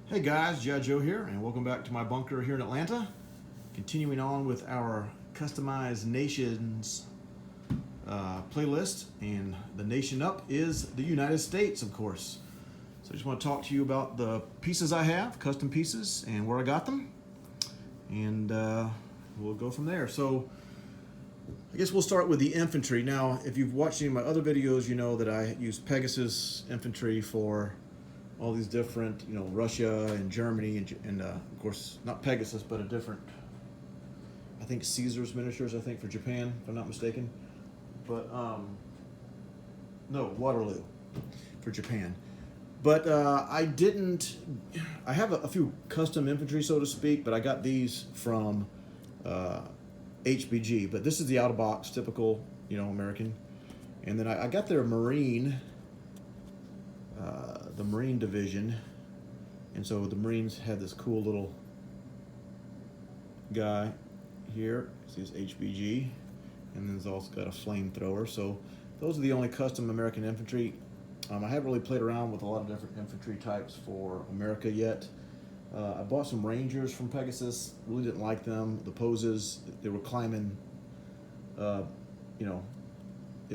Hey guys, Gijoe here, and welcome back to my bunker here in Atlanta. Continuing on with our customized nations playlist, and the nation up is the United States, of course. So I just want to talk to you about the pieces I have, custom pieces, and where I got them, and we'll go from there. So I guess we'll start with the infantry. Now, if you've watched any of my other videos, you know that I use Pegasus infantry for all these different, Russia and Germany and of course not Pegasus, but a different, I think Caesar's miniatures, I think for Japan, if I'm not mistaken. But no, Waterloo for Japan. But I have a few custom infantry, so to speak, but I got these from HBG. But this is the out of box, typical, American. And then I got their Marine. The Marine division, and so the Marines had this cool little guy here. See this HBG, and then it's also got a flamethrower. So those are the only custom American infantry. I haven't really played around with a lot of different infantry types for America yet. I bought some Rangers from Pegasus. Really didn't like them. The poses, they were climbing. It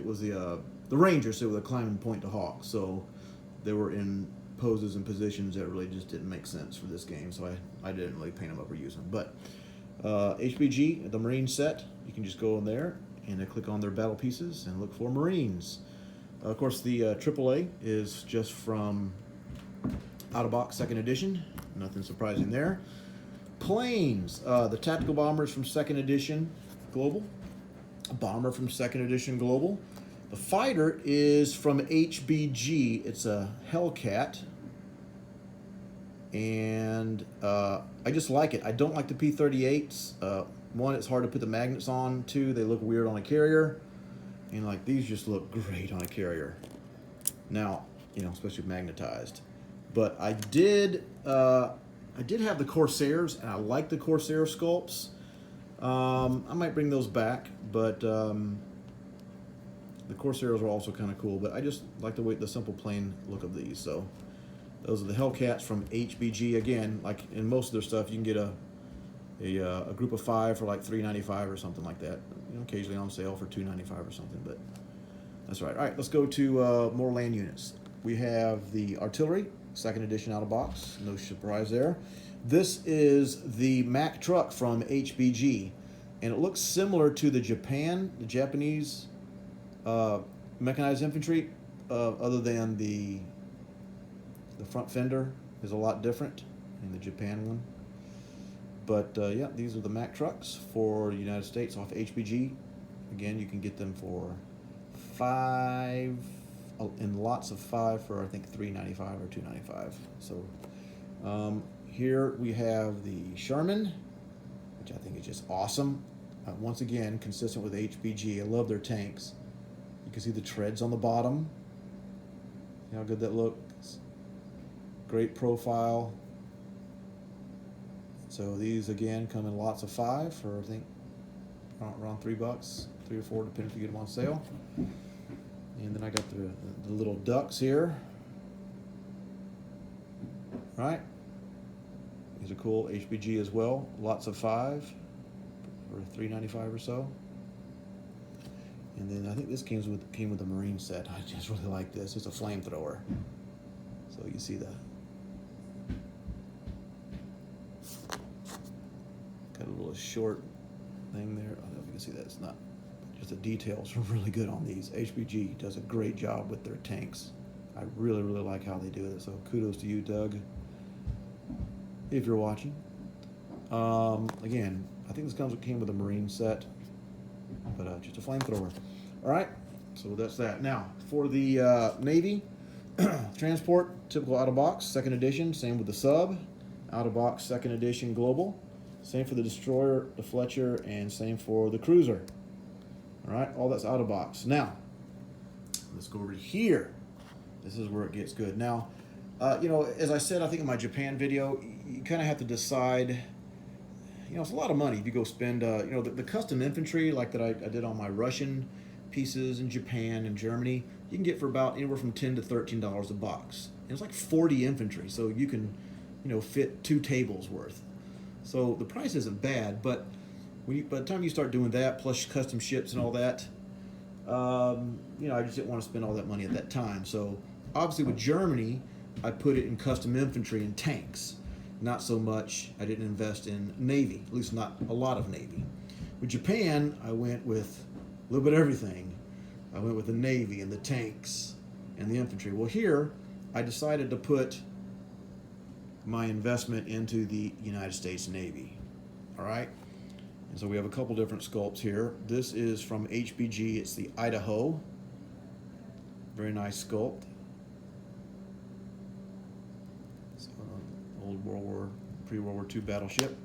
was the Rangers. They were the climbing point to hawk. So they were in poses and positions that really just didn't make sense for this game, so I didn't really paint them up or use them. But HBG, the Marine set, you can just go in there and click on their battle pieces and look for Marines. Of course, the AAA is just from out of box 2nd edition. Nothing surprising there. Planes, the tactical bombers from 2nd edition global. A bomber from 2nd edition global. The fighter is from HBG. It's a Hellcat. And I just like it. I don't like the P-38s. One, it's hard to put the magnets on. Two, they look weird on a carrier. And like these just look great on a carrier. Now, especially magnetized. But I did have the Corsairs, and I like the Corsair sculpts. I might bring those back, but the Corsairs are also kind of cool, but I just like the simple plain look of these. So those are the Hellcats from HBG. Again, like in most of their stuff, you can get a group of 5 for like $3.95 or something like that. Occasionally on sale for $2.95 or something, but that's right. All right, let's go to more land units. We have the artillery, 2nd edition out of box. No surprise there. This is the Mack truck from HBG, and it looks similar to the Japanese mechanized infantry, other than the front fender is a lot different in the Japan one. But yeah, these are the Mack trucks for the United States off HBG. Again, you can get them for 5 in lots of 5 for I think $3.95 or $2.95. So here we have the Sherman, which I think is just awesome. Once again, consistent with HBG. I love their tanks. You can see the treads on the bottom. See how good that looks? Great profile. So these again come in lots of 5 for I think around $3, 3 or 4, depending if you get them on sale. And then I got the little ducks here. Right. These are cool. HBG as well. Lots of 5 for $3.95 or so. And then I think this came with the Marine set. I just really like this. It's a flamethrower. So you see that. Got a little short thing there. I don't know if you can see that. It's not. Just the details are really good on these. HBG does a great job with their tanks. I really, really like how they do it. So kudos to you, Doug, if you're watching. Again, I think this came with a Marine set, but just a flamethrower. All right, so that's that. Now, for the Navy, transport, typical out of box, 2nd edition. Same with the sub, out of box, 2nd edition global. Same for the destroyer, the Fletcher, and same for the cruiser. All right, all that's out of box. Now, let's go over here. This is where it gets good. Now, as I said, I think in my Japan video, you kind of have to decide. It's a lot of money if you go spend, the custom infantry like that I did on my Russian pieces in Japan and Germany, you can get for about anywhere from $10 to $13 a box. And it's like 40 infantry, so you can fit 2 tables worth. So the price isn't bad, but by the time you start doing that, plus custom ships and all that, I just didn't want to spend all that money at that time. So obviously with Germany, I put it in custom infantry and tanks. Not so much, I didn't invest in Navy, at least not a lot of Navy. With Japan, I went with a little bit of everything. I went with the Navy and the tanks and the infantry. Well, here, I decided to put my investment into the United States Navy. All right? And so we have a couple different sculpts here. This is from HBG. It's the Idaho. Very nice sculpt. It's old pre-World War II battleship.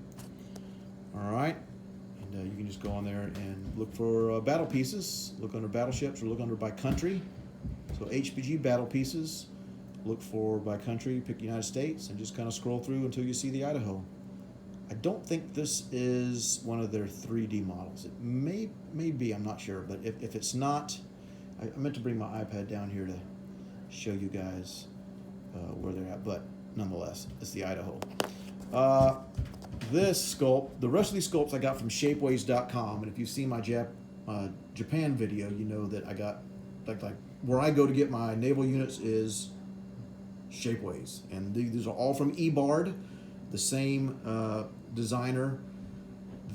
All right. And you can just go on there and look for battle pieces. Look under battleships or look under by country. So HBG battle pieces. Look for by country, pick United States, and just kind of scroll through until you see the Idaho. I don't think this is one of their 3D models. It may be, I'm not sure, but if it's not, I meant to bring my iPad down here to show you guys where they're at, but nonetheless, it's the Idaho. This sculpt, the rest of these sculpts I got from shapeways.com, and if you've seen my Japan video, you know that I got, like where I go to get my naval units is Shapeways, and these are all from eBard, the same designer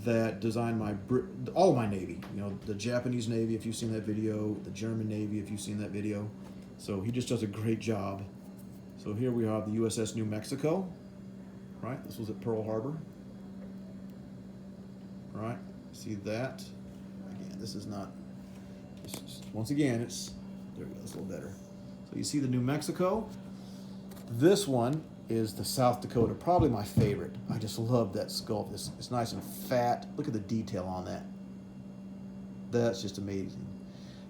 that designed all of my Navy. The Japanese Navy, if you've seen that video, the German Navy, if you've seen that video. So he just does a great job. So here we have the USS New Mexico, right? This was at Pearl Harbor, right? See that? Again, this is not. Once again, there we go. It's a little better. So you see the New Mexico. This one is the South Dakota, probably my favorite. I just love that sculpt. It's nice and fat. Look at the detail on that. That's just amazing.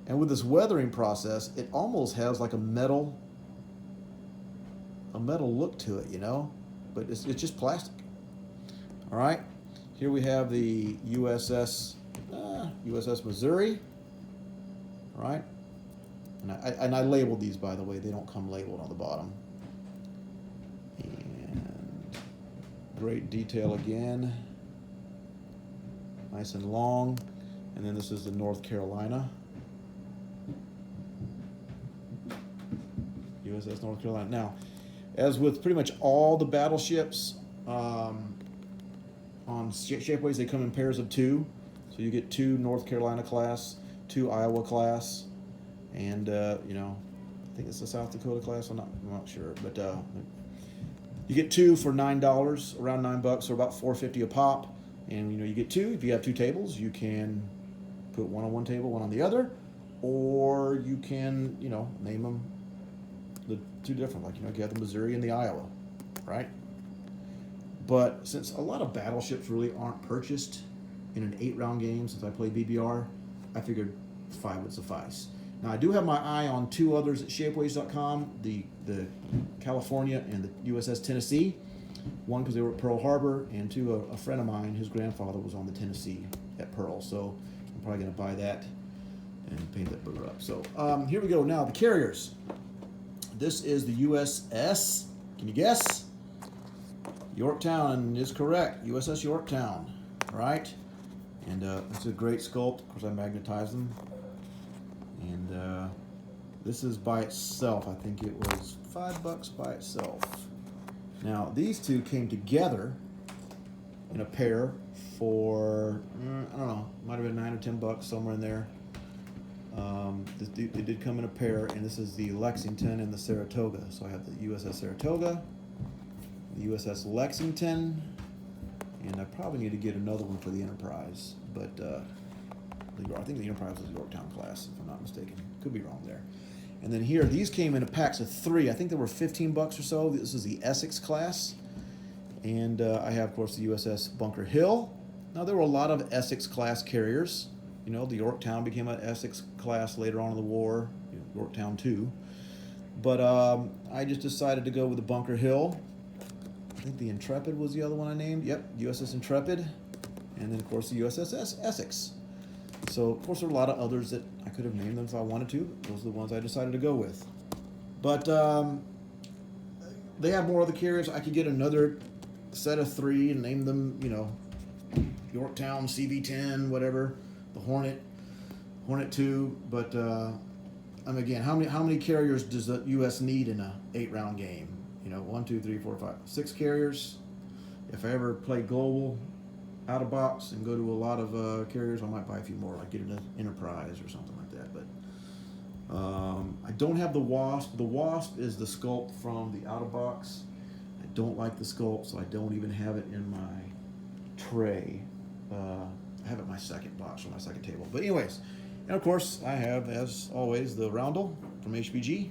And with this weathering process, it almost has like a metal look to it, but it's just plastic. All right, here we have the USS Missouri. All right, and I labeled these, by the way. They don't come labeled on the bottom. Great detail again, nice and long. And then this is the North Carolina, USS North Carolina. Now, as with pretty much all the battleships on Shapeways, they come in pairs of 2. So you get 2 North Carolina class, 2 Iowa class, and I think it's the South Dakota class. I'm not sure, but you get 2 for $9, around $9, so about $4.50 a pop. And you get 2. If you have 2 tables, you can put one on one table, one on the other, or you can name them the 2 different. Like you have the Missouri and the Iowa, right? But since a lot of battleships really aren't purchased in an 8-round game, since I play BBR, I figured 5 would suffice. Now, I do have my eye on 2 others at shapeways.com, the California and the USS Tennessee. One because they were at Pearl Harbor, and 2, a friend of mine, his grandfather was on the Tennessee at Pearl. So I'm probably going to buy that and paint that booger up. So here we go now, the carriers. This is the USS, can you guess? Yorktown is correct, USS Yorktown, right? And it's a great sculpt. Of course, I magnetized them. And this is by itself. I think it was $5 by itself. Now, these 2 came together in a pair for, I don't know, might have been $9 or $10, somewhere in there. They did come in a pair, and this is the Lexington and the Saratoga. So I have the USS Saratoga, the USS Lexington, and I probably need to get another one for the Enterprise, but I think the Enterprise was the Yorktown class, if I'm not mistaken. Could be wrong there. And then here, these came in packs of 3. I think they were $15 or so. This is the Essex class. And I have, of course, the USS Bunker Hill. Now, there were a lot of Essex class carriers. The Yorktown became an Essex class later on in the war, Yorktown 2. But I just decided to go with the Bunker Hill. I think the Intrepid was the other one I named. Yep, USS Intrepid. And then, of course, the USS Essex. So, of course, there are a lot of others that I could have named them if I wanted to. Those are the ones I decided to go with. But they have more other carriers. I could get another set of 3 and name them, you know, Yorktown CV10, whatever, the Hornet 2. But again, how many carriers does the U.S. need in a 8-round game? You know, 1, 2, 3, 4, 5, 6 carriers. If I ever play global out of box and go to a lot of carriers, I might buy a few more, like get an Enterprise or something like that. But I don't have the Wasp. The Wasp is the sculpt from the out of box. I don't like the sculpt, so I don't even have it in my tray. I have it in my second box on my second table. But anyways, and of course I have, as always, the Roundel from HBG.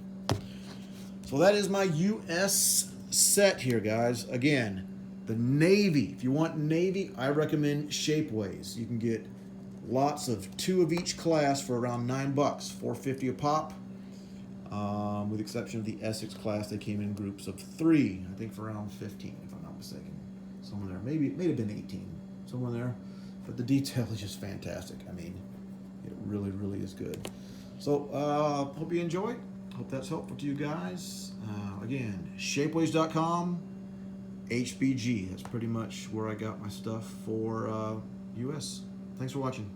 So that is my US set here, guys. Again, the Navy. If you want Navy, I recommend Shapeways. You can get lots of 2 of each class for around $9, $4.50 a pop. With the exception of the Essex class, they came in groups of 3. I think for around 15, if I'm not mistaken. Somewhere there. Maybe it may have been 18. Somewhere there. But the detail is just fantastic. I mean, it really, really is good. So, hope you enjoyed. Hope that's helpful to you guys. Again, shapeways.com, HBG. That's pretty much where I got my stuff for US. Thanks for watching.